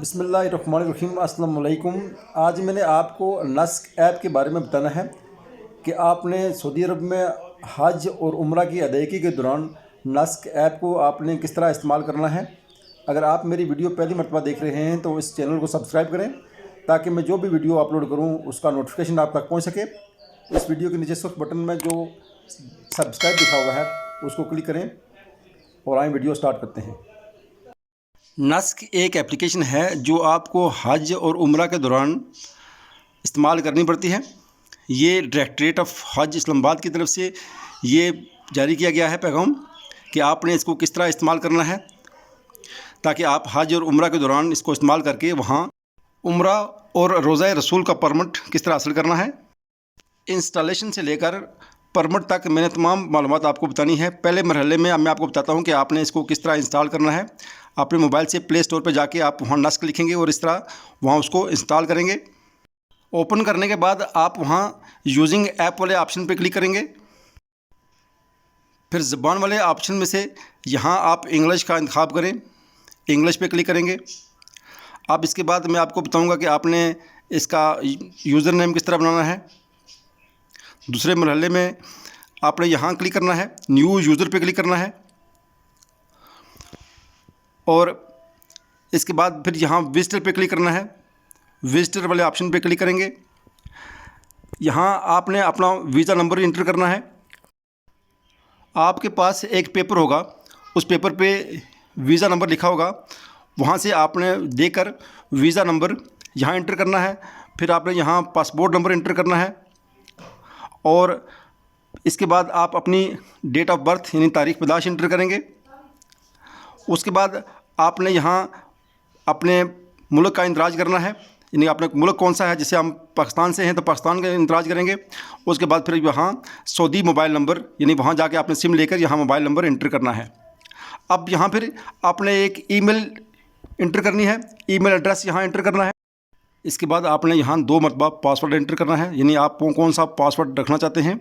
बिस्मिल्लाहिर्रहमानिर्रहीम। अस्सलाम वालेकुम। आज मैंने आपको नस्क ऐप के बारे में बताना है कि आपने सऊदी अरब में हज और उम्रा की अदायगी के दौरान नस्क ऐप को आपने किस तरह इस्तेमाल करना है। अगर आप मेरी वीडियो पहली मरतबा देख रहे हैं तो इस चैनल को सब्सक्राइब करें ताकि मैं जो भी वीडियो अपलोड करूं उसका नोटिफिकेशन आप तक पहुंच सके। इस वीडियो के नीचे सब्सक्राइब बटन में जो सब्सक्राइब लिखा हुआ है उसको क्लिक करें और आए वीडियो स्टार्ट करते हैं। नस्क एक एप्लीकेशन है जो आपको हज और उम्रा के दौरान इस्तेमाल करनी पड़ती है। ये डायरेक्टरेट ऑफ हज इस्लामाबाद की तरफ से ये जारी किया गया है पैगाम कि आपने इसको किस तरह इस्तेमाल करना है ताकि आप हज और उम्रा के दौरान इसको इस्तेमाल करके वहाँ उम्रा और रोज़ा रसूल का परमिट किस तरह हासिल करना है। इंस्टॉलेशन से लेकर परमिट तक मैंने तमाम मालूमात आपको बतानी है। पहले मरहले में मैं आपको बताता हूँ कि आपने इसको किस तरह इंस्टॉल करना है। अपने मोबाइल से प्ले स्टोर पर जाके आप वहाँ नस्क लिखेंगे और इस तरह वहाँ उसको इंस्टॉल करेंगे। ओपन करने के बाद आप वहाँ यूजिंग ऐप वाले ऑप्शन पर क्लिक करेंगे। फिर ज़बान वाले ऑप्शन में से यहाँ आप इंग्लिश का इंतखाब करें, इंग्लिश पे क्लिक करेंगे। अब इसके बाद मैं आपको बताऊँगा कि आपने इसका यूज़र नेम किस तरह बनाना है। दूसरे मरहले में आपने यहाँ क्लिक करना है, न्यू यूज़र पे क्लिक करना है और इसके बाद फिर यहाँ विजिटर पे क्लिक करना है। विजिटर वाले ऑप्शन पे क्लिक करेंगे। यहाँ आपने अपना वीज़ा नंबर इंटर करना है। आपके पास एक पेपर होगा, उस पेपर पे वीज़ा नंबर लिखा होगा, वहाँ से आपने देकर वीज़ा नंबर यहाँ इंटर करना है। फिर आपने यहाँ पासपोर्ट नंबर इंटर करना है और इसके बाद आप अपनी डेट ऑफ बर्थ यानी तारीख़ पैदाइश इंटर करेंगे। उसके बाद आपने यहाँ अपने मुल्क का इंदराज करना है, यानी अपने मुल्क कौन सा है। जैसे हम पाकिस्तान से हैं तो पाकिस्तान का इंदराज करेंगे। उसके बाद फिर यहाँ सऊदी मोबाइल नंबर यानी वहाँ जाके आपने सिम लेकर यहाँ मोबाइल नंबर इंटर करना है। अब यहाँ फिर आपने एक ईमेल इंटर करनी है, ईमेल एड्रेस यहाँ इंटर करना है। इसके बाद आपने यहाँ 2 मरतबा पासवर्ड एंटर करना है, यानी आप कौन सा पासवर्ड रखना चाहते हैं।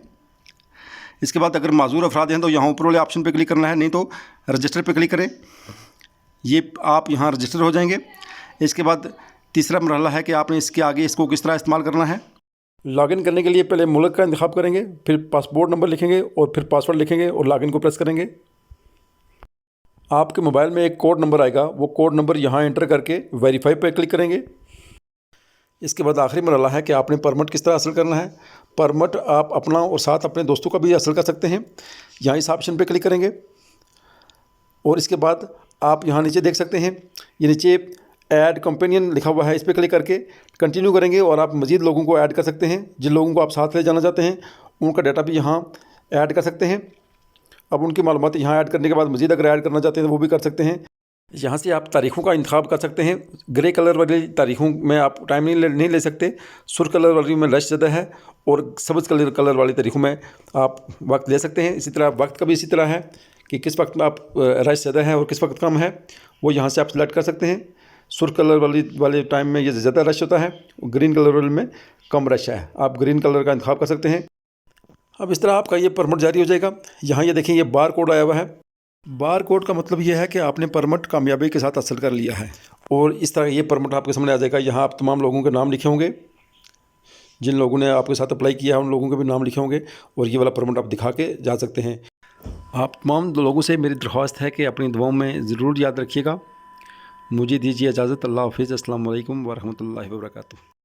इसके बाद अगर माजूर अफराद हैं तो यहाँ ऊपर वाले ऑप्शन पे क्लिक करना है, नहीं तो रजिस्टर पे क्लिक करें। ये आप यहाँ रजिस्टर हो जाएंगे। इसके बाद तीसरा मरहला है कि आपने इसके आगे इसको किस तरह इस्तेमाल करना है। लॉगिन करने के लिए पहले मुल्क का इंतखाब करेंगे, फिर पासपोर्ट नंबर लिखेंगे और फिर पासवर्ड लिखेंगे और लॉगिन को प्रेस करेंगे। आपके मोबाइल में एक कोड नंबर आएगा, वो कोड नंबर यहाँ एंटर करके वेरीफाई पे क्लिक करेंगे। इसके बाद आखिरी मरहला है कि आपने परमिट किस तरह हासिल करना है। परमिट आप अपना और साथ अपने दोस्तों का भी हासिल कर सकते हैं। यहाँ इस ऑप्शन पे क्लिक करेंगे और इसके बाद आप यहाँ नीचे देख सकते हैं, ये नीचे ऐड कंपेनियन लिखा हुआ है, इस पर क्लिक करके कंटिन्यू करेंगे और आप मज़ीद लोगों को ऐड कर सकते हैं। जिन लोगों को आप साथ ले जाना चाहते हैं उनका डाटा भी यहाँ ऐड कर सकते हैं। अब उनकी मालूमात यहाँ ऐड करने के बाद मज़ीद अगर ऐड करना चाहते हैं तो वो भी कर सकते हैं। यहाँ से आप तारीख़ों का इंतखाब कर सकते हैं। ग्रे कलर वाली तारीख़ों में आप टाइम नहीं ले सकते। सुर कलर वाली में रश ज़्यादा है और सब्ज़ कलर वाली तारीख़ों में आप वक्त ले सकते हैं। इसी तरह वक्त का भी इसी तरह है कि किस वक्त में आप रश ज़्यादा है और किस वक्त कम है, वो यहाँ से आप सेलेक्ट कर सकते हैं। सुर कलर वाले टाइम में ये ज़्यादा रश होता है, ग्रीन कलर वाले में कम रश है, आप ग्रीन कलर का इंतखाब कर सकते हैं। अब इस तरह आपका ये परमिट जारी हो जाएगा। यहाँ ये देखें, ये बार कोड आया हुआ है। बार कोड का मतलब ये है कि आपने परमिट कामयाबी के साथ हासिल कर लिया है और इस तरह ये परमिट आपके सामने आ जाएगा। यहाँ आप तमाम लोगों के नाम लिखे होंगे, जिन लोगों ने आपके साथ अप्लाई किया है उन लोगों के भी नाम लिखे होंगे और ये वाला परमिट आप दिखा के जा सकते हैं। आप तमाम लोगों से मेरी दरख्वास्त है कि अपनी दुआओं में ज़रूर याद रखिएगा। मुझे दीजिए इजाज़त। अल्लाह हाफ़िज़। अस्सलाम वालेकुम व रहमतुल्लाहि व बरकातुहू।